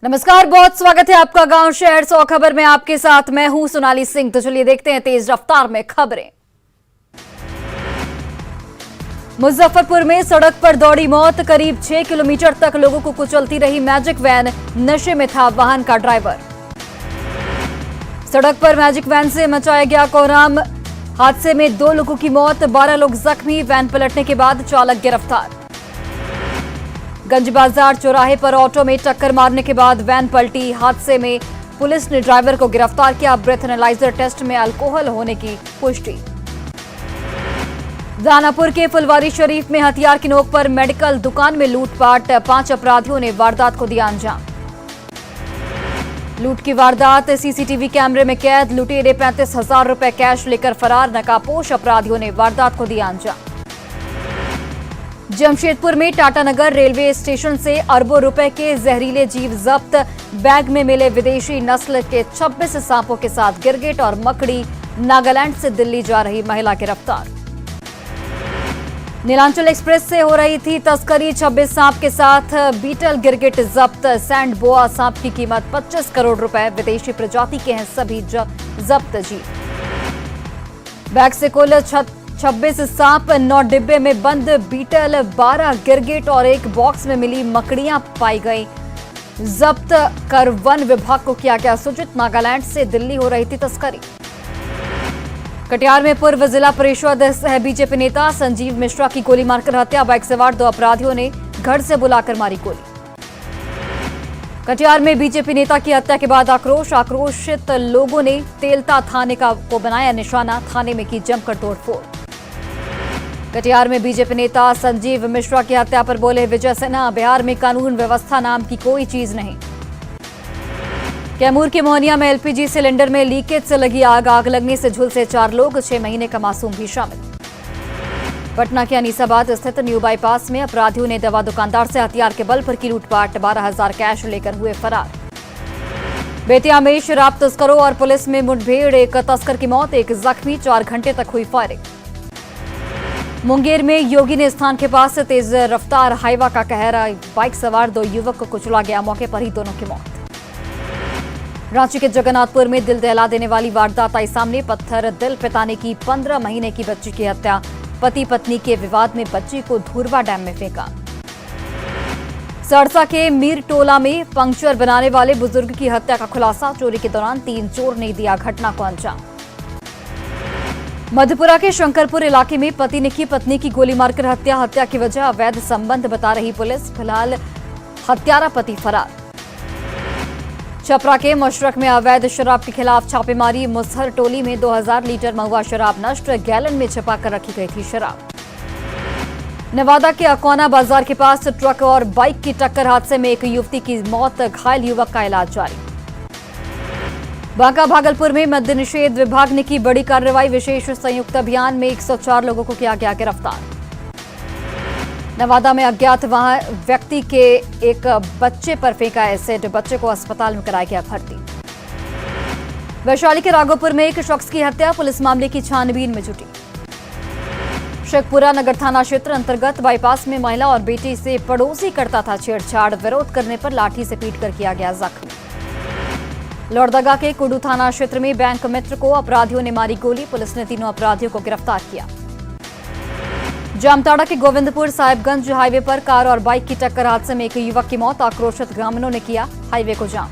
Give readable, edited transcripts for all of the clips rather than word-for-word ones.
नमस्कार, बहुत स्वागत है आपका गांव शहर 100 खबर में। आपके साथ मैं हूं सोनाली सिंह। तो चलिए देखते हैं तेज रफ्तार में खबरें। मुजफ्फरपुर में सड़क पर दौड़ी मौत, करीब 6 किलोमीटर तक लोगों को कुचलती रही मैजिक वैन, नशे में था वाहन का ड्राइवर। सड़क पर मैजिक वैन से मचाया गया कोहराम, हादसे में 2 लोगों की मौत, 12 लोग जख्मी। वैन पलटने के बाद चालक गिरफ्तार। गंज बाजार चौराहे पर ऑटो में टक्कर मारने के बाद वैन पलटी, हादसे में पुलिस ने ड्राइवर को गिरफ्तार किया। ब्रेथ एनालाइजर टेस्ट में अल्कोहल होने की पुष्टि। दानापुर के फुलवारी शरीफ में हथियार की नोक पर मेडिकल दुकान में लूटपाट, 5 अपराधियों ने वारदात को दिया अंजाम। लूट की वारदात सीसीटीवी कैमरे में कैद, लुटेरे 35,000 रुपए कैश लेकर फरार, नकाबपोश अपराधियों ने वारदात को दिया अंजाम। जमशेदपुर में टाटानगर रेलवे स्टेशन से अरबों रुपए के जहरीले जीव जब्त, बैग में मिले विदेशी नस्ल के 26 सांपों के साथ गिरगिट और मकड़ी। नागालैंड से दिल्ली जा रही महिला गिरफ्तार। नीलांचल एक्सप्रेस से हो रही थी तस्करी, 26 सांप के साथ बीटल गिरगिट जब्त। सैंड बोआ सांप की कीमत 25 करोड़ रुपए, विदेशी प्रजाति के हैं सभी जब्त जीव। बैग से कुल 26 सांप, 9 डिब्बे में बंद बीटल, 12 गिरगिट और एक बॉक्स में मिली मकड़ियां पाई गई। जब्त कर वन विभाग को किया गया सूचित। नागालैंड से दिल्ली हो रही थी तस्करी। कटिहार में पूर्व जिला परिषद सह बीजेपी नेता संजीव मिश्रा की गोली मारकर हत्या, बाइक सवार 2 अपराधियों ने घर से बुलाकर मारी गोली। कटिहार में बीजेपी नेता की हत्या के बाद आक्रोशित लोगों ने तेलता थाने को बनाया निशाना, थाने में की जमकर तोड़फोड़। कटिहार में बीजेपी नेता संजीव मिश्रा की हत्या पर बोले विजय सिन्हा, बिहार में कानून व्यवस्था नाम की कोई चीज नहीं। कैमूर के मोहनिया में एलपीजी सिलेंडर में लीकेज से लगी आग लगने से झुलसे 4 लोग, 6 महीने का मासूम भी शामिल। पटना के अनीसाबाद स्थित न्यू बाईपास में अपराधियों ने दवा दुकानदार से हथियार के बल पर की लूटपाट, 12,000 कैश लेकर हुए फरार। बेतिया में शराब तस्करों और पुलिस में मुठभेड़, 1 तस्कर की मौत, 1 जख्मी, 4 घंटे तक हुई फायरिंग। मुंगेर में योगी ने स्थान के पास से तेज रफ्तार हाईवा का कहर, बाइक सवार 2 युवक को कुचला गया, मौके पर ही दोनों की मौत। रांची के जगन्नाथपुर में दिल दहला देने वाली वारदात आई सामने, पत्थर दिल पिताने की 15 महीने की बच्ची की हत्या, पति पत्नी के विवाद में बच्ची को धुरवा डैम में फेंका। सरसा के मीर टोला में पंक्चर बनाने वाले बुजुर्ग की हत्या का खुलासा, चोरी के दौरान 3 चोर ने दिया घटना को अंजाम। मधुपुरा के शंकरपुर इलाके में पति ने की पत्नी की गोली मारकर हत्या की वजह अवैध संबंध बता रही पुलिस, फिलहाल हत्यारा पति फरार। छपरा के मशरक में अवैध शराब के खिलाफ छापेमारी, मुसहर टोली में 2000 लीटर महुआ शराब नष्ट, गैलन में छिपा कर रखी गई थी शराब। नवादा के अकौना बाजार के पास ट्रक और बाइक की टक्कर, हादसे में 1 युवती की मौत, घायल युवक का इलाज जारी। बांका भागलपुर में मद्य निषेध विभाग ने की बड़ी कार्रवाई, विशेष संयुक्त अभियान में 104 लोगों को किया गया गिरफ्तार। नवादा में अज्ञात व्यक्ति के एक बच्चे पर फेंका एसिड, बच्चे को अस्पताल में कराया गया भर्ती। वैशाली के राघोपुर में एक शख्स की हत्या, पुलिस मामले की छानबीन में जुटी। शेखपुरा नगर थाना क्षेत्र अंतर्गत बाईपास में महिला और बेटी से पड़ोसी करता था छेड़छाड़, विरोध करने पर लाठी से पीटकर किया गया जख्मी। लोहरदगा के कुडू थाना क्षेत्र में बैंक मित्र को अपराधियों ने मारी गोली, पुलिस ने 3 अपराधियों को गिरफ्तार किया। जामताड़ा के गोविंदपुर साहिबगंज हाईवे पर कार और बाइक की टक्कर, हादसे में 1 युवक की मौत, आक्रोशित ग्रामीणों ने किया हाईवे को जाम।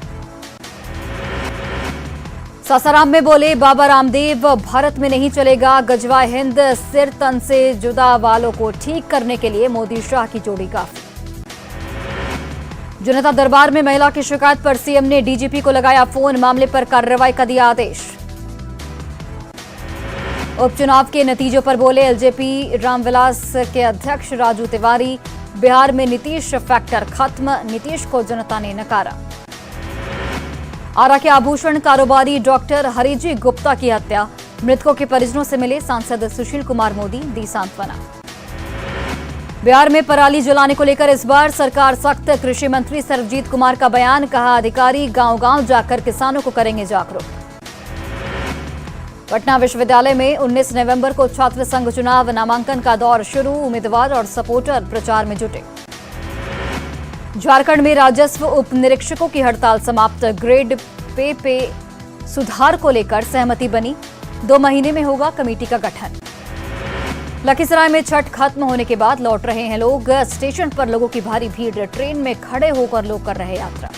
सासाराम में बोले बाबा रामदेव, भारत में नहीं चलेगा गजवा हिंद, सिर तन से जुदा वालों को ठीक करने के लिए मोदी शाह की जोड़ी काफी। जनता दरबार में महिला की शिकायत पर सीएम ने डीजीपी को लगाया फोन, मामले पर कार्रवाई का दिया आदेश। उपचुनाव के नतीजों पर बोले एलजेपी रामविलास के अध्यक्ष राजू तिवारी, बिहार में नीतीश फैक्टर खत्म, नीतीश को जनता ने नकारा। आरा के आभूषण कारोबारी डॉक्टर हरिजी गुप्ता की हत्या, मृतकों के परिजनों से मिले सांसद सुशील कुमार मोदी, दी सांत्वना। बिहार में पराली जलाने को लेकर इस बार सरकार सख्त, कृषि मंत्री सर्वजीत कुमार का बयान, कहा अधिकारी गांव-गांव जाकर किसानों को करेंगे जागरूक। पटना विश्वविद्यालय में 19 नवंबर को छात्र संघ चुनाव, नामांकन का दौर शुरू, उम्मीदवार और सपोर्टर प्रचार में जुटे। झारखंड में राजस्व उप निरीक्षकों की हड़ताल समाप्त। ग्रेड पे सुधार को लेकर सहमति बनी। 2 महीने में होगा कमेटी का गठन। लखीसराय में छठ खत्म होने के बाद लौट रहे हैं लोग। स्टेशन पर लोगों की भारी भीड़। ट्रेन में खड़े होकर लोग कर रहे यात्रा।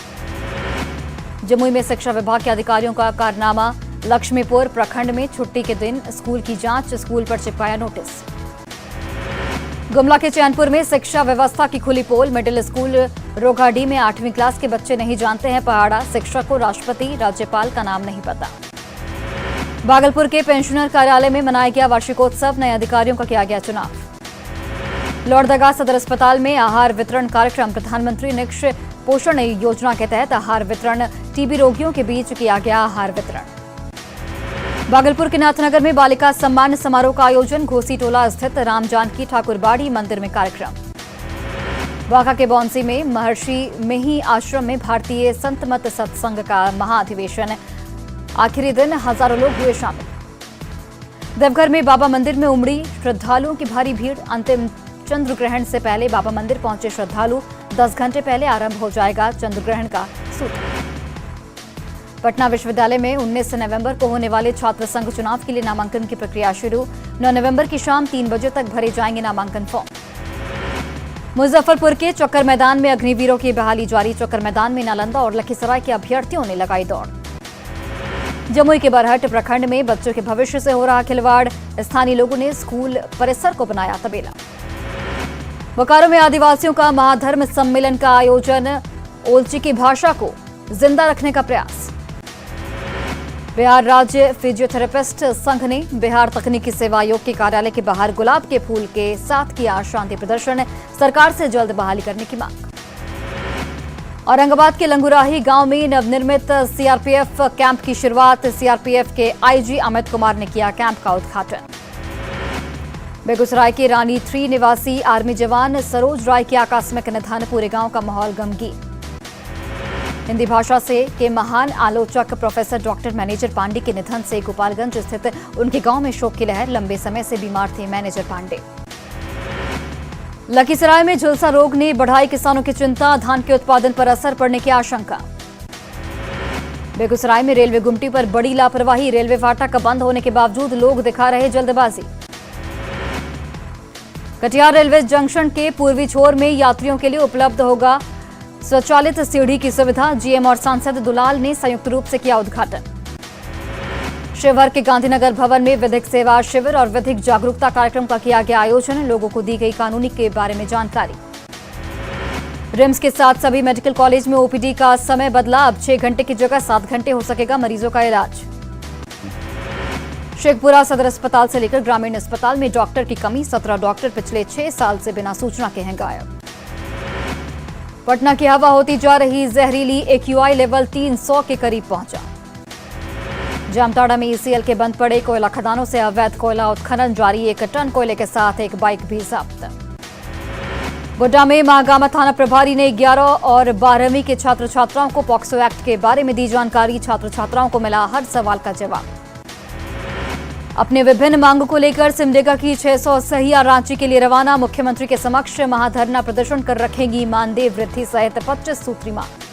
जमुई में शिक्षा विभाग के अधिकारियों का कारनामा। लक्ष्मीपुर प्रखंड में छुट्टी के दिन स्कूल की जांच। स्कूल पर चिपकाया नोटिस। गुमला के चैनपुर में शिक्षा व्यवस्था की खुली पोल। मिडिल स्कूल रोगाडी में 8वीं क्लास के बच्चे नहीं जानते हैं पहाड़ा। शिक्षक को राष्ट्रपति राज्यपाल का नाम नहीं पता। भागलपुर के पेंशनर कार्यालय में मनाया गया वार्षिकोत्सव। नए अधिकारियों का किया गया चुनाव। लोहरदगा सदर अस्पताल में आहार वितरण कार्यक्रम। प्रधानमंत्री निक्ष पोषण योजना के तहत आहार वितरण। टीबी रोगियों के बीच किया गया आहार वितरण। भागलपुर के नाथनगर में बालिका सम्मान समारोह का आयोजन। घोसी टोला स्थित राम जानकी ठाकुरबाड़ी मंदिर में कार्यक्रम। बांका के बौंसी में महर्षि मेही आश्रम में भारतीय संत मत सत्संग का महाधिवेशन। आखिरी दिन हजारों लोग हुए शामिल। देवघर में बाबा मंदिर में उमड़ी श्रद्धालुओं की भारी भीड़। अंतिम चंद्र ग्रहण से पहले बाबा मंदिर पहुंचे श्रद्धालु। 10 घंटे पहले आरंभ हो जाएगा चंद्र ग्रहण का सूत्र। पटना विश्वविद्यालय में 19 नवंबर को होने वाले छात्र संघ चुनाव के लिए नामांकन की प्रक्रिया शुरू। 9 नवंबर की शाम 3 बजे तक भरे जाएंगे नामांकन फॉर्म। मुजफ्फरपुर के चक्कर मैदान में अग्निवीरों की बहाली जारी। चक्कर मैदान में नालंदा और लखीसराय के अभ्यर्थियों ने लगाई दौड़। जमुई के बरहट प्रखंड में बच्चों के भविष्य से हो रहा खिलवाड़। स्थानीय लोगों ने स्कूल परिसर को बनाया तबेला। बोकारो में आदिवासियों का महाधर्म सम्मेलन का आयोजन। ओलची की भाषा को जिंदा रखने का प्रयास। बिहार राज्य फिजियोथेरेपिस्ट संघ ने बिहार तकनीकी सेवा आयोग के कार्यालय के बाहर गुलाब के फूल के साथ किया शांति प्रदर्शन। सरकार से जल्द बहाली करने की मांग। औरंगाबाद के लंगुराही गांव में नवनिर्मित सीआरपीएफ कैंप की शुरुआत। सीआरपीएफ के आईजी अमित कुमार ने किया कैंप का उद्घाटन। बेगूसराय के रानी 3 निवासी आर्मी जवान सरोज राय की आकस्मिक निधन। पूरे गांव का माहौल गमगीन। हिंदी भाषा के महान आलोचक प्रोफेसर डॉक्टर मैनेजर पांडे के निधन से गोपालगंज स्थित उनके गांव में शोक की लहर। लंबे समय से बीमार थे मैनेजर पांडे। लखीसराय में झुलसा रोग ने बढ़ाई किसानों की चिंता। धान के उत्पादन पर असर पड़ने की आशंका। बेगूसराय में रेलवे गुमटी पर बड़ी लापरवाही। रेलवे फाटक बंद होने के बावजूद लोग दिखा रहे जल्दबाजी। कटिहार रेलवे जंक्शन के पूर्वी छोर में यात्रियों के लिए उपलब्ध होगा स्वचालित सीढ़ी की सुविधा। जीएम और सांसद दुलाल ने संयुक्त रूप से किया उद्घाटन। शिवहर के गांधीनगर भवन में विधिक सेवा शिविर और विधिक जागरूकता कार्यक्रम का किया गया आयोजन। लोगों को दी गई कानूनी के बारे में जानकारी। रिम्स के साथ सभी मेडिकल कॉलेज में ओपीडी का समय बदला। अब 6 घंटे की जगह 7 घंटे हो सकेगा मरीजों का इलाज। शेखपुरा सदर अस्पताल से लेकर ग्रामीण अस्पताल में डॉक्टर की कमी। 17 डॉक्टर पिछले 6 साल से बिना सूचना के हैं गायब। पटना की हवा होती जा रही जहरीली। AQI लेवल 300 के करीब पहुंचा। जामताड़ा में ECL के बंद पड़े कोयला खदानों से अवैध कोयला उत्खनन जारी। 1 टन कोयले के साथ एक बाइक भी जब्त। गोड्डा में महागामा थाना प्रभारी ने 11 और 12वीं के छात्र छात्राओं को पॉक्सो एक्ट के बारे में दी जानकारी। छात्र छात्राओं को मिला हर सवाल का जवाब। अपने विभिन्न मांगों को लेकर सिमडेगा की 600 सहिया रांची के लिए रवाना। मुख्यमंत्री के समक्ष महाधरना प्रदर्शन कर रखेंगी मानदेय वृद्धि सहित 25 सूत्री मांग।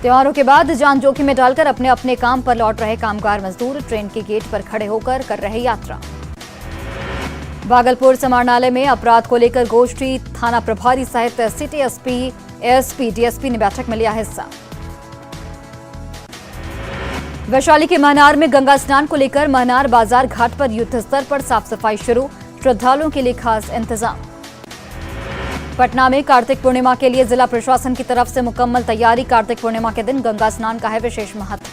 त्योहारों के बाद जान जोखिम में डालकर अपने अपने काम पर लौट रहे कामगार मजदूर ट्रेन के गेट पर खड़े होकर कर रहे यात्रा। भागलपुर समाहरणालय में अपराध को लेकर गोष्ठी। थाना प्रभारी सहित सिटी एसपी, एएसपी, डीएसपी ने बैठक में लिया हिस्सा। वैशाली के महनार में गंगा स्नान को लेकर महनार बाजार घाट पर युद्ध स्तर पर साफ सफाई शुरू। श्रद्धालुओं के लिए खास इंतजाम। पटना में कार्तिक पूर्णिमा के लिए जिला प्रशासन की तरफ से मुकम्मल तैयारी। कार्तिक पूर्णिमा के दिन गंगा स्नान का है विशेष महत्व।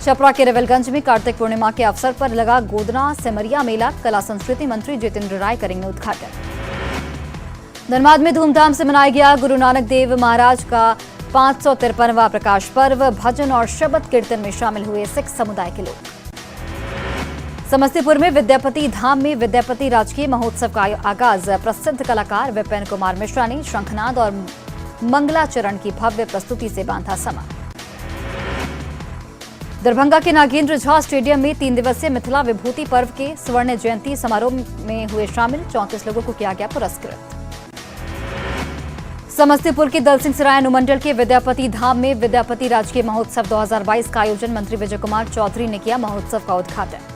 छपरा के रेवलगंज में कार्तिक पूर्णिमा के अवसर पर लगा गोदना सेमरिया मेला। कला संस्कृति मंत्री जितेंद्र राय करेंगे उद्घाटन। धनबाद में धूमधाम से मनाया गया गुरु नानक देव महाराज का 553वां प्रकाश पर्व। भजन और शबद कीर्तन में शामिल हुए सिख समुदाय के लोग। समस्तीपुर में विद्यापति धाम में विद्यापति राजकीय महोत्सव का आगाज। प्रसिद्ध कलाकार विपिन कुमार मिश्रा ने शंखनाद और मंगलाचरण की भव्य प्रस्तुति से बांधा समा। दरभंगा के नागेंद्र झा स्टेडियम में 3 दिवसीय मिथिला विभूति पर्व के स्वर्ण जयंती समारोह में हुए शामिल। 34 लोगों को किया गया पुरस्कृत। समस्तीपुर के दल सिंह सराय अनुमंडल के विद्यापति धाम में विद्यापति राजकीय महोत्सव 2022 का आयोजन मंत्री विजय कुमार चौधरी ने किया महोत्सव का उद्घाटन।